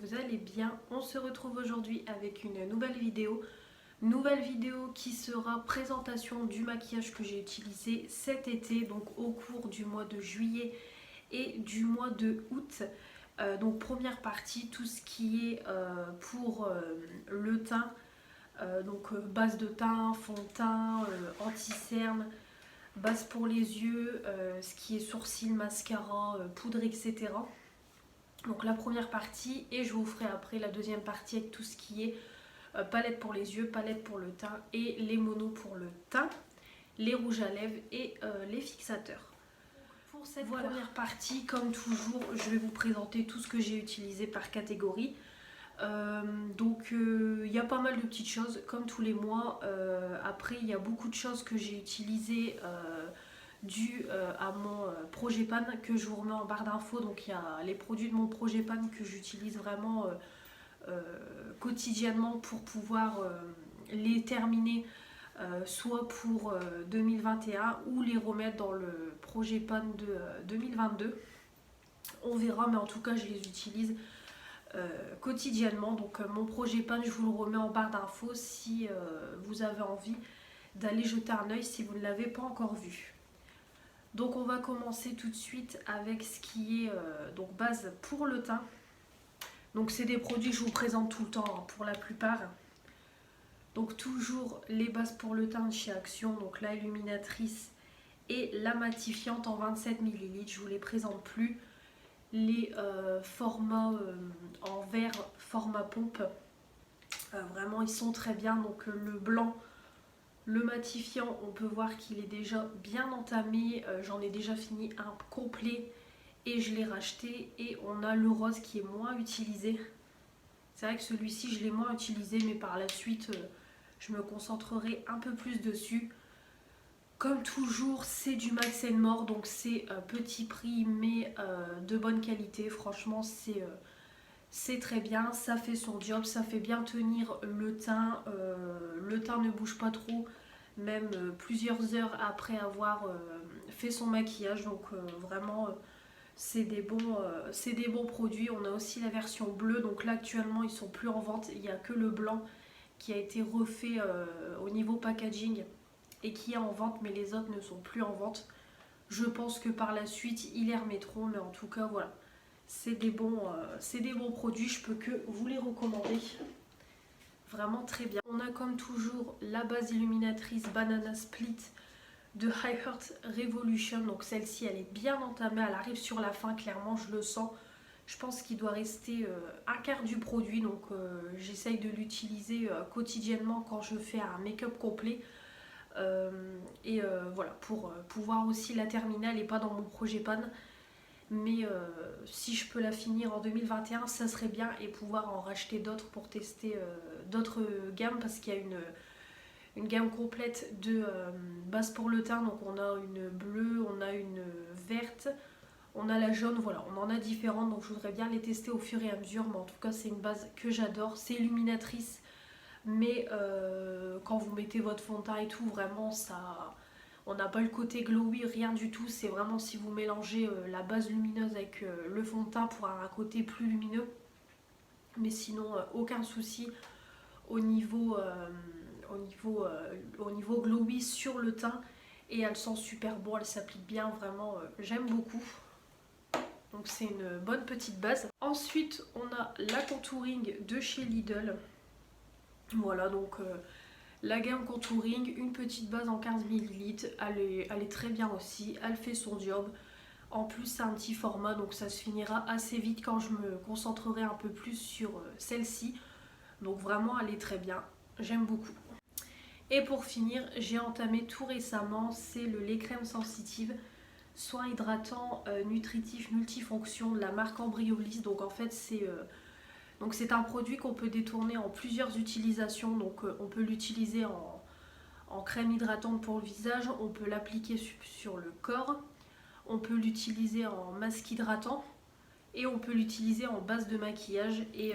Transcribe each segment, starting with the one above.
vous allez bien. On se retrouve aujourd'hui avec une nouvelle vidéo. Nouvelle vidéo qui sera présentation du maquillage que j'ai utilisé cet été, donc au cours du mois de juillet et du mois de août. Donc première partie, tout ce qui est pour le teint, base de teint, fond de teint, anti-cerne, base pour les yeux, ce qui est sourcils, mascara, poudre, etc. Donc la première partie, et je vous ferai après la deuxième partie avec tout ce qui est palette pour les yeux, palette pour le teint et les monos pour le teint, les rouges à lèvres et les fixateurs. Pour cette première partie, comme toujours, je vais vous présenter tout ce que j'ai utilisé par catégorie. Il y a pas mal de petites choses comme tous les mois. Après il y a beaucoup de choses que j'ai utilisées dû à mon projet pan que je vous remets en barre d'infos. Donc il y a les produits de mon projet pan que j'utilise vraiment quotidiennement pour pouvoir les terminer soit pour 2021 ou les remettre dans le projet pan de 2022. On verra, mais en tout cas je les utilise quotidiennement. Donc mon projet pan, je vous le remets en barre d'infos si vous avez envie d'aller jeter un œil si vous ne l'avez pas encore vu. Donc on va commencer tout de suite avec ce qui est donc base pour le teint. Donc c'est des produits que je vous présente tout le temps hein, pour la plupart. Donc toujours les bases pour le teint de chez Action, donc la illuminatrice et la matifiante en 27 ml. Je vous les présente plus. Les formats en verre, format pompe, vraiment ils sont très bien. Donc le blanc, le matifiant, on peut voir qu'il est déjà bien entamé. J'en ai déjà fini un complet et je l'ai racheté. Et on a le rose qui est moins utilisé. C'est vrai que celui-ci je l'ai moins utilisé, mais par la suite je me concentrerai un peu plus dessus. Comme toujours, c'est du Max & More, donc c'est petit prix mais de bonne qualité. Franchement, c'est très bien, ça fait son job, ça fait bien tenir le teint. Le teint ne bouge pas trop, même plusieurs heures après avoir fait son maquillage. Donc vraiment, c'est des bons produits. On a aussi la version bleue, donc là actuellement ils sont plus en vente. Il n'y a que le blanc qui a été refait au niveau packaging et qui est en vente, mais les autres ne sont plus en vente. Je pense que par la suite ils les remettront, mais en tout cas voilà, c'est des bons produits, je peux que vous les recommander. Vraiment très bien. On a comme toujours la base illuminatrice Banana Split de High Heart Revolution. Donc celle-ci elle est bien entamée, elle arrive sur la fin, clairement je le sens. Je pense qu'il doit rester un quart du produit, donc j'essaye de l'utiliser quotidiennement quand je fais un make-up complet. Voilà, pour pouvoir aussi la terminer, elle n'est pas dans mon projet pan, mais si je peux la finir en 2021 ça serait bien, et pouvoir en racheter d'autres pour tester d'autres gammes, parce qu'il y a une gamme complète de base pour le teint. Donc on a une bleue, on a une verte, on a la jaune, voilà, on en a différentes, donc je voudrais bien les tester au fur et à mesure. Mais en tout cas c'est une base que j'adore, c'est illuminatrice, mais quand vous mettez votre fond de teint et tout, vraiment ça, on n'a pas le côté glowy, rien du tout. C'est vraiment si vous mélangez la base lumineuse avec le fond de teint pour avoir un côté plus lumineux, mais sinon aucun souci au niveau glowy sur le teint. Et elle sent super bon, elle s'applique bien, vraiment j'aime beaucoup. Donc c'est une bonne petite base. Ensuite on a la contouring de chez Lidl. Voilà, donc la gamme contouring, une petite base en 15 ml, elle est très bien aussi, elle fait son job. En plus c'est un petit format, donc ça se finira assez vite quand je me concentrerai un peu plus sur celle-ci. Donc vraiment elle est très bien, j'aime beaucoup. Et pour finir, j'ai entamé tout récemment, c'est le lait crème sensitive, soin hydratant nutritif multifonction de la marque Embryolisse. Donc en fait c'est un produit qu'on peut détourner en plusieurs utilisations. Donc on peut l'utiliser en crème hydratante pour le visage, on peut l'appliquer sur le corps, on peut l'utiliser en masque hydratant et on peut l'utiliser en base de maquillage. Et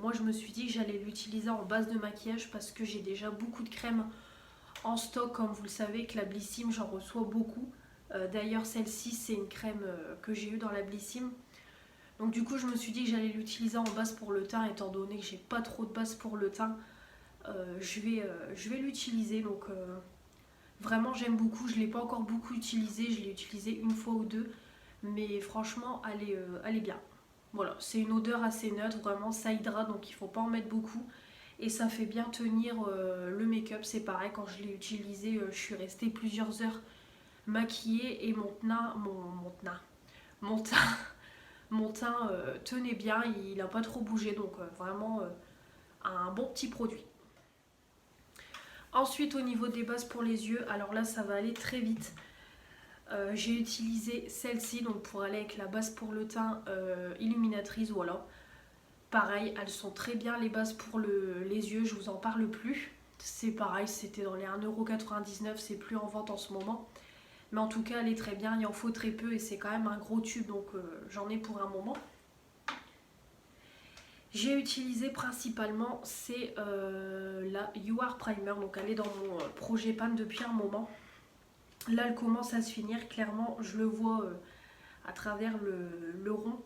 moi je me suis dit que j'allais l'utiliser en base de maquillage parce que j'ai déjà beaucoup de crèmes en stock. Comme vous le savez que la Blissim, j'en reçois beaucoup. D'ailleurs celle-ci c'est une crème que j'ai eue dans la Blissim. Donc du coup je me suis dit que j'allais l'utiliser en base pour le teint, étant donné que j'ai pas trop de base pour le teint. Je vais l'utiliser, donc vraiment j'aime beaucoup. Je ne l'ai pas encore beaucoup utilisé, je l'ai utilisé une fois ou deux, mais franchement elle est bien. Voilà, c'est une odeur assez neutre, vraiment ça hydrate, donc il ne faut pas en mettre beaucoup. Et ça fait bien tenir le make-up. C'est pareil, quand je l'ai utilisé, je suis restée plusieurs heures maquillée et mon teint, mon teint tenait bien, il n'a pas trop bougé, donc vraiment un bon petit produit. Ensuite, au niveau des bases pour les yeux, alors là ça va aller très vite. J'ai utilisé celle-ci donc pour aller avec la base pour le teint illuminatrice, voilà. Pareil, elles sont très bien les bases pour les yeux, je vous en parle plus. C'est pareil, c'était dans les 1,99€, c'est plus en vente en ce moment. Mais en tout cas, elle est très bien, il en faut très peu et c'est quand même un gros tube, donc j'en ai pour un moment. J'ai utilisé principalement, c'est la You Are Primer, donc elle est dans mon projet pan depuis un moment. Là, elle commence à se finir, clairement, je le vois à travers le rond.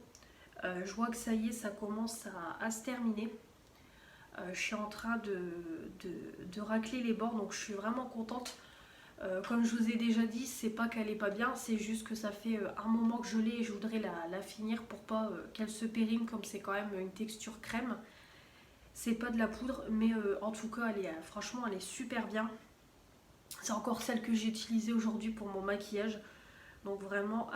Je vois que ça y est, ça commence à se terminer. Je suis en train de racler les bords, donc je suis vraiment contente. Comme je vous ai déjà dit, c'est pas qu'elle est pas bien, c'est juste que ça fait un moment que je l'ai et je voudrais la finir pour pas qu'elle se périme, comme c'est quand même une texture crème. C'est pas de la poudre, mais en tout cas, franchement, elle est super bien. C'est encore celle que j'ai utilisée aujourd'hui pour mon maquillage. Donc vraiment,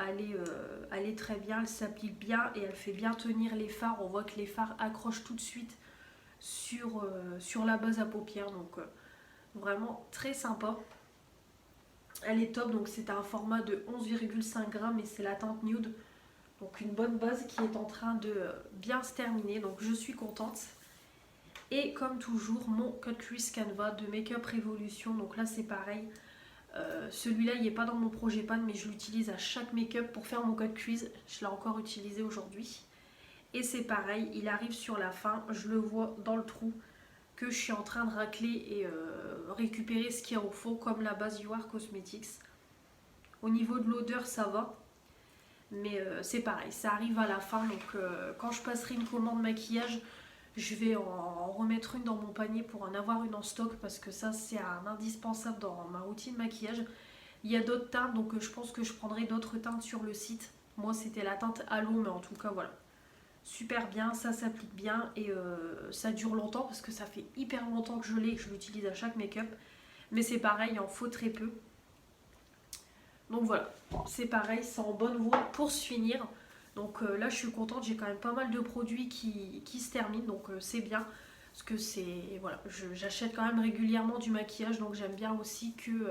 elle est très bien, elle s'applique bien et elle fait bien tenir les fards. On voit que les fards accrochent tout de suite sur la base à paupières. Donc vraiment très sympa. Elle est top, donc c'est un format de 11,5 grammes et c'est la teinte nude. Donc une bonne base qui est en train de bien se terminer, donc je suis contente. Et comme toujours, mon Cut Crease Canva de Make Up Revolution. Donc là c'est pareil, celui-là il n'est pas dans mon projet pan, mais je l'utilise à chaque make-up pour faire mon cut crease. Je l'ai encore utilisé aujourd'hui. Et c'est pareil, il arrive sur la fin, je le vois dans le trou que je suis en train de racler et récupérer ce qu'il y a au fond, comme la base You Are Cosmetics. Au niveau de l'odeur ça va, mais c'est pareil, ça arrive à la fin. Donc quand je passerai une commande maquillage, je vais en remettre une dans mon panier pour en avoir une en stock, parce que ça c'est un indispensable dans ma routine maquillage. Il y a d'autres teintes, donc je pense que je prendrai d'autres teintes sur le site. Moi c'était la teinte Halo, mais en tout cas voilà, super bien, ça s'applique bien et ça dure longtemps parce que ça fait hyper longtemps que je l'ai et que je l'utilise à chaque make-up. Mais c'est pareil, il en faut très peu. Donc voilà, c'est pareil, c'est en bonne voie pour se finir. Donc là je suis contente, j'ai quand même pas mal de produits qui se terminent, donc c'est bien. Parce que c'est, voilà, j'achète quand même régulièrement du maquillage, donc j'aime bien aussi que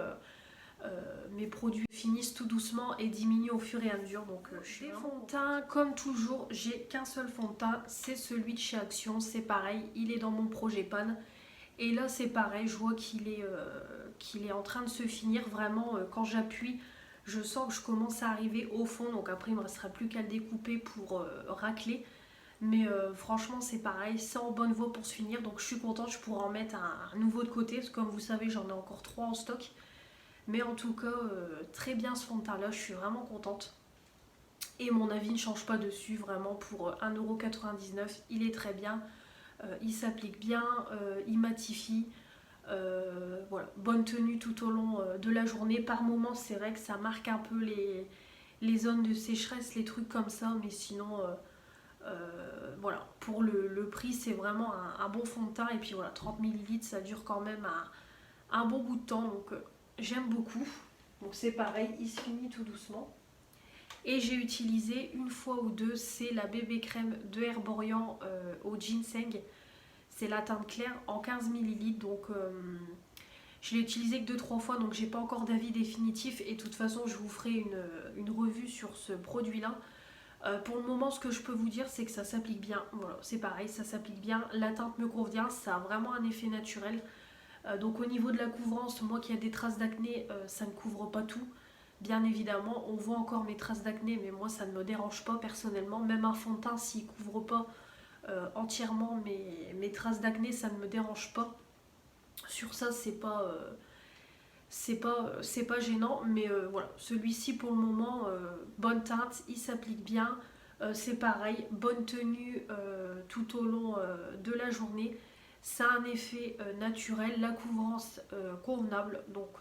mes produits finissent tout doucement et diminuent au fur et à mesure. Donc je suis vraiment fond de teint, comme toujours, j'ai qu'un seul fond de teint, c'est celui de chez Action. C'est pareil, il est dans mon projet pan. Et là c'est pareil, je vois qu'il est en train de se finir. Vraiment, quand j'appuie, je sens que je commence à arriver au fond. Donc après il ne me restera plus qu'à le découper pour racler. Mais franchement c'est pareil, c'est en bonne voie pour se finir. Donc je suis contente, je pourrai en mettre un nouveau de côté. Parce que comme vous savez, j'en ai encore 3 en stock. Mais en tout cas, très bien ce fond de teint là, je suis vraiment contente. Et mon avis ne change pas dessus, vraiment pour 1,99€, il est très bien. Il s'applique bien, il matifie. Voilà, bonne tenue tout au long de la journée. Par moments, c'est vrai que ça marque un peu les zones de sécheresse, les trucs comme ça. Mais sinon, voilà, pour le prix, c'est vraiment un bon fond de teint. Et puis voilà, 30 ml, ça dure quand même un bon bout de temps. Donc j'aime beaucoup. Donc c'est pareil, il se finit tout doucement. Et j'ai utilisé une fois ou deux, c'est la bébé crème de Herborian au ginseng. C'est la teinte claire en 15 ml. Donc je l'ai utilisé que 2-3 fois, donc j'ai pas encore d'avis définitif. Et de toute façon, je vous ferai une revue sur ce produit-là. Pour le moment, ce que je peux vous dire, c'est que ça s'applique bien. Voilà, c'est pareil, ça s'applique bien. La teinte me convient, ça a vraiment un effet naturel. Donc au niveau de la couvrance, moi qui ai des traces d'acné, ça ne couvre pas tout. Bien évidemment, on voit encore mes traces d'acné, mais moi ça ne me dérange pas personnellement. Même un fond de teint, s'il ne couvre pas entièrement mes traces d'acné, ça ne me dérange pas. Sur ça, c'est pas gênant. Mais voilà, celui-ci pour le moment, bonne teinte, il s'applique bien. C'est pareil, bonne tenue tout au long de la journée. Ça a un effet naturel, la couvrance convenable. Donc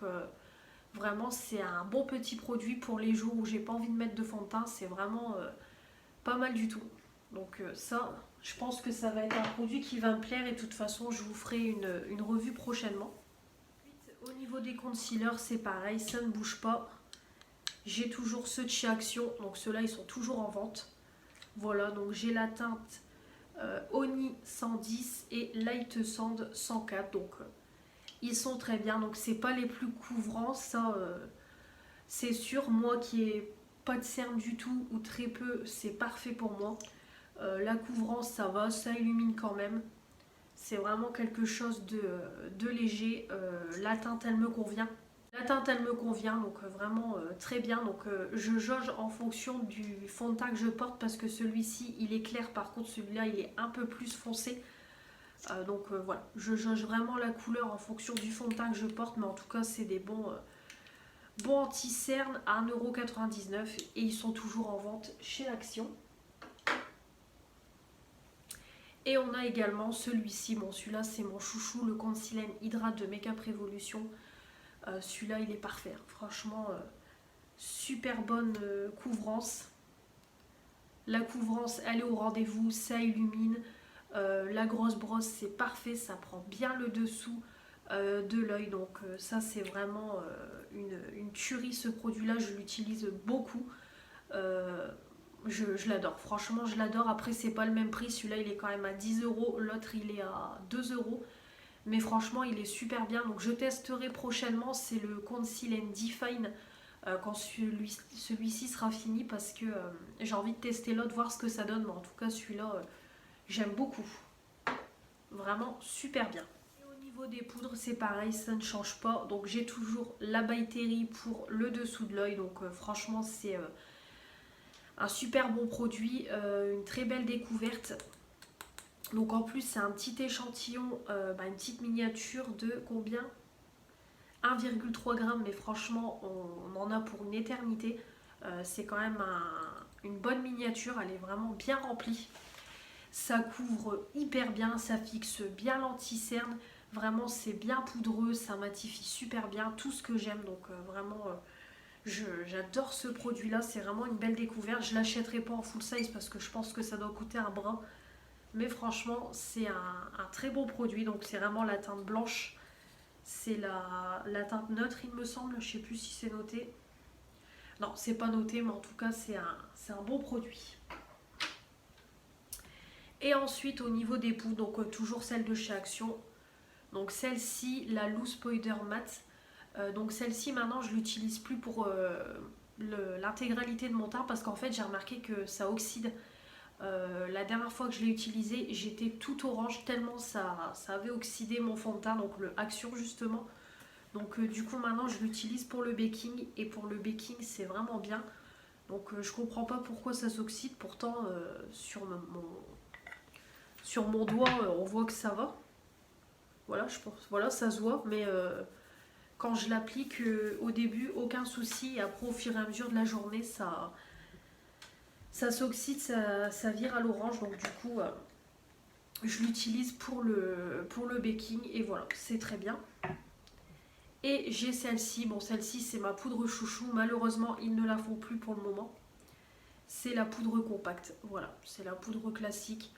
vraiment c'est un bon petit produit pour les jours où j'ai pas envie de mettre de fond de teint. C'est vraiment pas mal du tout. Donc ça, je pense que ça va être un produit qui va me plaire et de toute façon je vous ferai une revue prochainement. Au niveau des concealers, c'est pareil, ça ne bouge pas. J'ai toujours ceux de chez Action, donc ceux-là ils sont toujours en vente. Voilà, donc j'ai la teinte Oni 110 et Light Sand 104, donc ils sont très bien. Donc c'est pas les plus couvrants, ça c'est sûr. Moi qui ai pas de cerne du tout ou très peu, c'est parfait pour moi. La couvrance ça va, ça illumine quand même. C'est vraiment quelque chose de léger. La teinte elle me convient. La teinte elle me convient, donc vraiment très bien. Donc je jauge en fonction du fond de teint que je porte parce que celui-ci il est clair, par contre celui-là il est un peu plus foncé. Donc voilà, je jauge vraiment la couleur en fonction du fond de teint que je porte, mais en tout cas c'est des bons anti-cernes à 1,99 € et ils sont toujours en vente chez Action. Et on a également celui-ci, bon celui-là c'est mon chouchou, le Concealer Hydrate de Make Up Revolution. Celui-là il est parfait, franchement super bonne couvrance. La couvrance elle est au rendez-vous, ça illumine. La grosse brosse c'est parfait, ça prend bien le dessous de l'œil, donc ça c'est vraiment une tuerie ce produit là, je l'utilise beaucoup. Je l'adore, franchement je l'adore. Après c'est pas le même prix, celui-là il est quand même à 10 €, l'autre il est à 2 €. Mais franchement il est super bien, donc je testerai prochainement, c'est le Conceal and Define quand celui-ci sera fini parce que j'ai envie de tester l'autre, voir ce que ça donne, mais en tout cas celui-là j'aime beaucoup, vraiment super bien. Et au niveau des poudres c'est pareil, ça ne change pas, donc j'ai toujours la By Terry pour le dessous de l'œil, donc franchement c'est un super bon produit, une très belle découverte. Donc en plus c'est un petit échantillon, une petite miniature de combien, 1,3 g, mais franchement on en a pour une éternité. C'est quand même une bonne miniature, elle est vraiment bien remplie. Ça couvre hyper bien, ça fixe bien l'anti-cerne. Vraiment c'est bien poudreux, ça matifie super bien, tout ce que j'aime. Donc vraiment j'adore ce produit là, c'est vraiment une belle découverte. Je l'achèterai pas en full size parce que je pense que ça doit coûter un bras. Mais franchement c'est un très bon produit. Donc c'est vraiment la teinte blanche. C'est la teinte neutre il me semble, je sais plus si c'est noté. Non c'est pas noté, mais en tout cas c'est un bon produit. Et ensuite au niveau des poudres, donc toujours celle de chez Action. Donc celle-ci, la Loose Powder Matte. Donc celle-ci maintenant je l'utilise plus pour l'intégralité de mon teint parce qu'en fait j'ai remarqué que ça oxyde. La dernière fois que je l'ai utilisé j'étais tout orange tellement ça avait oxydé mon fond de teint, donc le Action justement. Donc du coup maintenant je l'utilise pour le baking et pour le baking c'est vraiment bien. Donc je comprends pas pourquoi ça s'oxyde, pourtant sur mon doigt on voit que ça va. Voilà, je pense, voilà ça se voit, mais quand je l'applique au début aucun souci, et après au fur et à mesure de la journée ça s'oxyde, ça vire à l'orange, donc du coup je l'utilise pour le baking et voilà c'est très bien. Et j'ai celle-ci, bon celle-ci c'est ma poudre chouchou, malheureusement ils ne la font plus pour le moment. C'est la poudre compacte, voilà, c'est la poudre classique.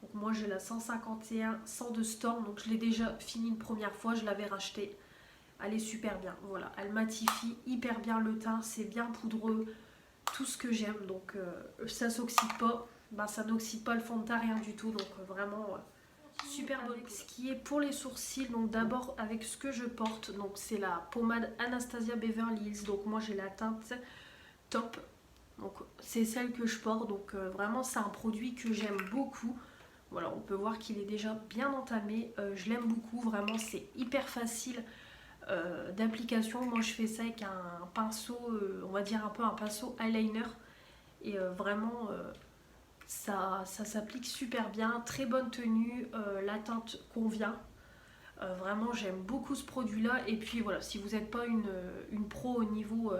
Donc moi j'ai la 151 100 de Storm, donc je l'ai déjà fini une première fois, je l'avais rachetée. Elle est super bien, voilà, elle matifie hyper bien le teint, c'est bien poudreux, tout ce que j'aime, donc ça s'oxyde pas, ça n'oxyde pas le fond de teint, rien du tout, donc vraiment super bonne. Ce qui est pour les sourcils, donc d'abord avec ce que je porte, donc c'est la pommade Anastasia Beverly Hills, donc moi j'ai la teinte Top, donc c'est celle que je porte, donc vraiment c'est un produit que j'aime beaucoup. Voilà, on peut voir qu'il est déjà bien entamé, je l'aime beaucoup, vraiment c'est hyper facile d'application. Moi je fais ça avec un pinceau, on va dire un peu un pinceau eyeliner, et vraiment ça s'applique super bien, très bonne tenue, la teinte convient. Vraiment j'aime beaucoup ce produit là. Et puis voilà, si vous n'êtes pas une pro au niveau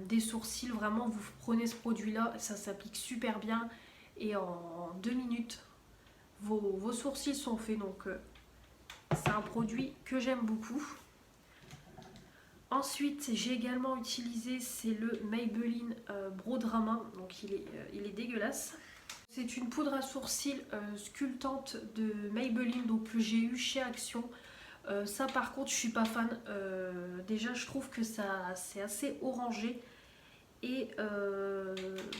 des sourcils. Vraiment, vous prenez ce produit-là, ça s'applique super bien. Et en 2 minutes, vos sourcils sont faits. Donc, c'est un produit que j'aime beaucoup. Ensuite, j'ai également utilisé, c'est le Maybelline Brow Drama. Donc, il est dégueulasse. C'est une poudre à sourcils sculptante de Maybelline, donc que j'ai eu chez Action. Ça par contre je suis pas fan. Déjà je trouve que ça c'est assez orangé et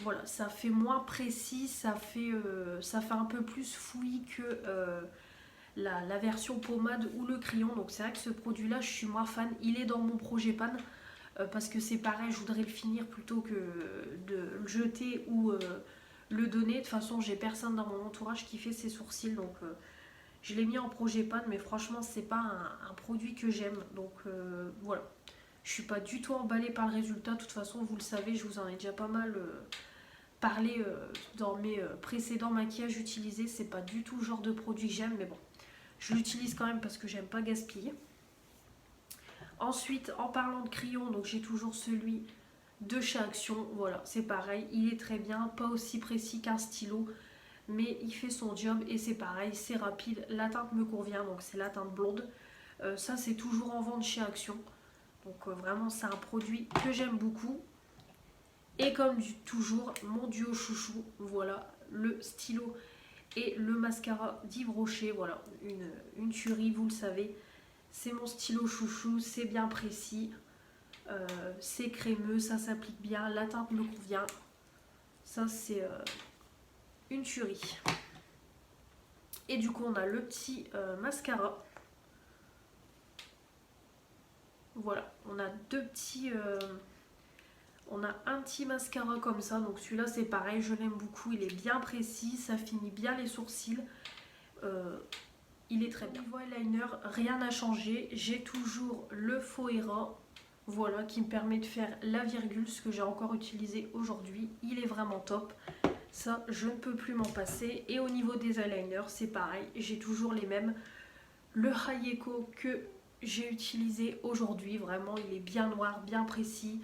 voilà, ça fait moins précis, ça fait un peu plus fouillis que la version pommade ou le crayon. Donc c'est vrai que ce produit là je suis moins fan. Il est dans mon projet pan parce que c'est pareil, je voudrais le finir plutôt que de le jeter ou le donner. De toute façon j'ai personne dans mon entourage qui fait ses sourcils, donc je l'ai mis en projet pan, mais franchement c'est pas un produit que j'aime. Donc voilà, je suis pas du tout emballée par le résultat. De toute façon vous le savez, je vous en ai déjà pas mal parlé dans mes précédents maquillages utilisés. C'est pas du tout le genre de produit que j'aime, mais bon, je l'utilise quand même parce que j'aime pas gaspiller. Ensuite, en parlant de crayon, donc j'ai toujours celui de chez Action. Voilà, c'est pareil, il est très bien, pas aussi précis qu'un stylo, mais il fait son job et c'est pareil, c'est rapide. La teinte me convient, donc c'est la teinte blonde. Ça, c'est toujours en vente chez Action. Donc vraiment, c'est un produit que j'aime beaucoup. Et comme toujours, mon duo chouchou, voilà, le stylo et le mascara d'Yves Rocher. Voilà, une tuerie, vous le savez. C'est mon stylo chouchou, c'est bien précis, c'est crémeux, ça s'applique bien, la teinte me convient. Ça c'est une tuerie. Et du coup on a le petit mascara. Voilà, on a on a un petit mascara comme ça. Donc celui-là c'est pareil, je l'aime beaucoup, il est bien précis, ça finit bien les sourcils. Il est très bien. Niveau eyeliner, rien n'a changé. J'ai toujours le Foera, voilà, qui me permet de faire la virgule, ce que j'ai encore utilisé aujourd'hui. Il est vraiment top. Ça, je ne peux plus m'en passer. Et au niveau des eyeliners, c'est pareil. J'ai toujours les mêmes. Le Hayeko que j'ai utilisé aujourd'hui, vraiment, il est bien noir, bien précis,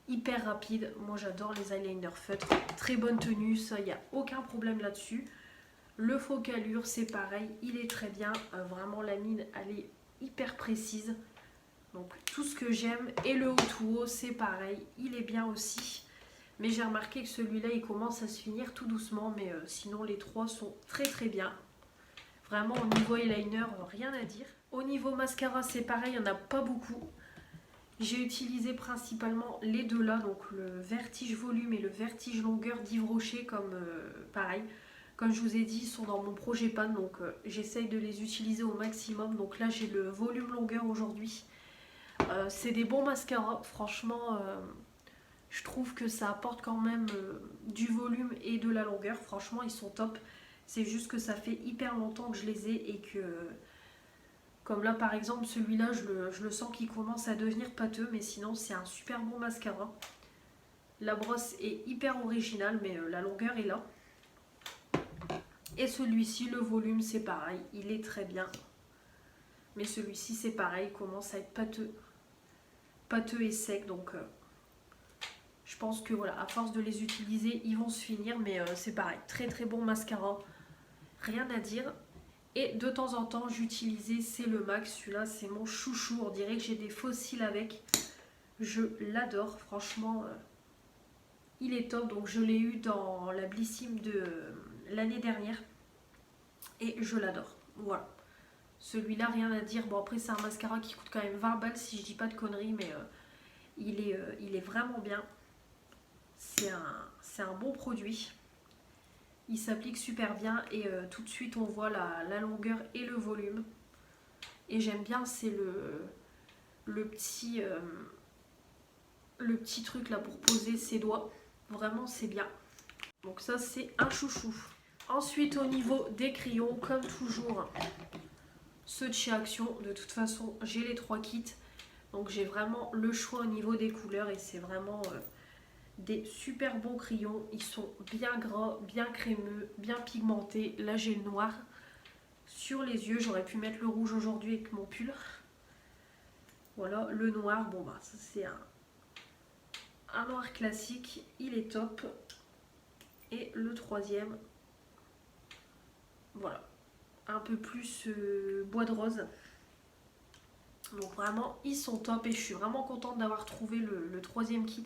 hyper rapide. Moi, j'adore les eyeliners feutres. Très bonne tenue, ça, il n'y a aucun problème là-dessus. Le Focalure, c'est pareil, il est très bien. Vraiment, la mine, elle est hyper précise. Donc, tout ce que j'aime. Et le Haut-Haut, c'est pareil, il est bien aussi. Mais j'ai remarqué que celui-là, il commence à se finir tout doucement. Mais sinon, les trois sont très très bien. Vraiment, au niveau eyeliner, rien à dire. Au niveau mascara, c'est pareil, il n'y en a pas beaucoup. J'ai utilisé principalement les deux là, donc le Vertige Volume et le Vertige Longueur d'Yves Rocher, comme pareil. Comme je vous ai dit, ils sont dans mon projet pan, donc j'essaye de les utiliser au maximum. Donc là, j'ai le volume longueur aujourd'hui. C'est des bons mascaras, franchement, je trouve que ça apporte quand même du volume et de la longueur. Franchement, ils sont top. C'est juste que ça fait hyper longtemps que je les ai et que, comme là par exemple, celui-là, je le sens qu'il commence à devenir pâteux, mais sinon, c'est un super bon mascara. La brosse est hyper originale, mais la longueur est là. Et celui-ci, le volume, c'est pareil, il est très bien. Mais celui-ci, c'est pareil, il commence à être pâteux et sec. Donc, je pense que voilà, à force de les utiliser, ils vont se finir. Mais c'est pareil, très très bon mascara. Rien à dire. Et de temps en temps, j'utilisais C'est le Max. Celui-là, c'est mon chouchou. On dirait que j'ai des fossiles avec. Je l'adore, franchement. Il est top. Donc, je l'ai eu dans la Blissim de l'année dernière et je l'adore. Voilà, celui-là, rien à dire. Bon, après, c'est un mascara qui coûte quand même 20 balles si je dis pas de conneries, mais il est vraiment bien. C'est un bon produit. Il s'applique super bien et tout de suite on voit la longueur et le volume. Et j'aime bien, c'est le petit truc là pour poser ses doigts. Vraiment, c'est bien. Donc ça, c'est un chouchou. Ensuite, au niveau des crayons, comme toujours, ceux de chez Action. De toute façon, j'ai les 3 kits. Donc j'ai vraiment le choix au niveau des couleurs et c'est vraiment des super bons crayons. Ils sont bien gras, bien crémeux, bien pigmentés. Là, j'ai le noir sur les yeux. J'aurais pu mettre le rouge aujourd'hui avec mon pull. Voilà, le noir, bon bah ça c'est un noir classique, il est top. Et le troisième, voilà, un peu plus bois de rose. Donc vraiment, ils sont top et je suis vraiment contente d'avoir trouvé le troisième kit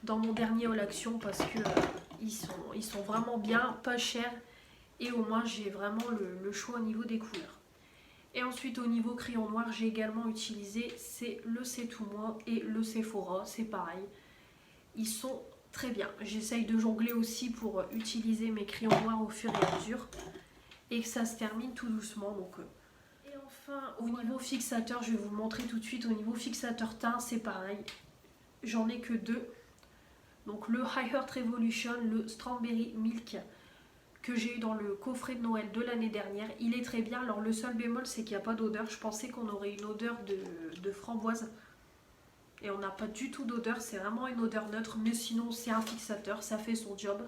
dans mon dernier haul action parce que ils sont vraiment bien, pas chers et au moins j'ai vraiment le choix au niveau des couleurs. Et ensuite au niveau crayon noir, j'ai également utilisé c'est le C'est Tout Moi et le Sephora, c'est pareil. Ils sont très bien. J'essaye de jongler aussi pour utiliser mes crayons noirs au fur et à mesure et que ça se termine tout doucement. Donc, et enfin au niveau fixateur, je vais vous montrer tout de suite. Au niveau fixateur teint, c'est pareil. J'en ai que deux. Donc le High Heart Revolution, le Strawberry Milk que j'ai eu dans le coffret de Noël de l'année dernière. Il est très bien. Alors le seul bémol, c'est qu'il n'y a pas d'odeur. Je pensais qu'on aurait une odeur de framboise. Et on n'a pas du tout d'odeur. C'est vraiment une odeur neutre. Mais sinon, c'est un fixateur. Ça fait son job.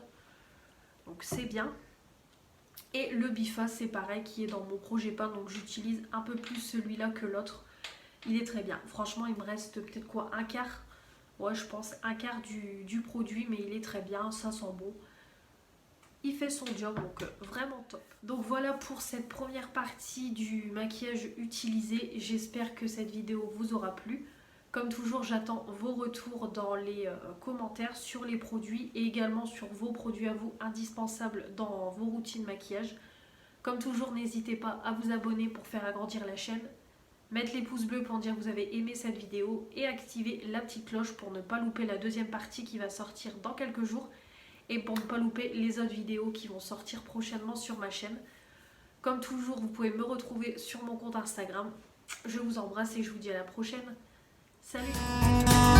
Donc c'est bien. Et le Bifa, c'est pareil, qui est dans mon projet peint. Donc j'utilise un peu plus celui-là que l'autre. Il est très bien. Franchement, il me reste peut-être quoi, un quart. Ouais, je pense un quart du produit. Mais il est très bien. Ça sent bon. Il fait son job, donc vraiment top. Donc voilà pour cette première partie du maquillage utilisé. J'espère que cette vidéo vous aura plu. Comme toujours, j'attends vos retours dans les commentaires sur les produits et également sur vos produits à vous indispensables dans vos routines maquillage. Comme toujours, n'hésitez pas à vous abonner pour faire agrandir la chaîne, mettre les pouces bleus pour dire que vous avez aimé cette vidéo et activer la petite cloche pour ne pas louper la deuxième partie qui va sortir dans quelques jours. Et pour ne pas louper les autres vidéos qui vont sortir prochainement sur ma chaîne. Comme toujours, vous pouvez me retrouver sur mon compte Instagram. Je vous embrasse et je vous dis à la prochaine. Salut!